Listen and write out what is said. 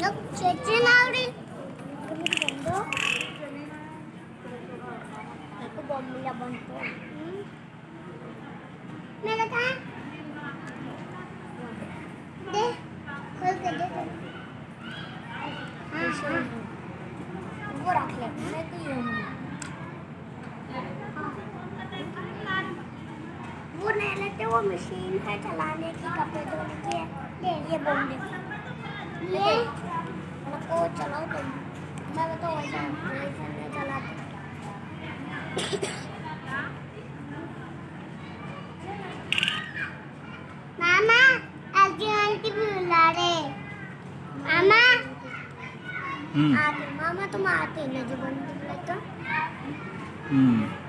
लोग चेचे नावड़ी बंदो aku bom bila bantu मेरा था दे खोल के दे हाँ वो रख ले मैं तो ये वो नहीं लेते वो मशीन है चलाने की कपड़े धोने की है ये बम दे ये को चलाओ तुम मैं बताओ वैसा नहीं चलाते मामा आजी आंटी भी बुला रहे मामा आते मामा तुम आते ना जो बंद तो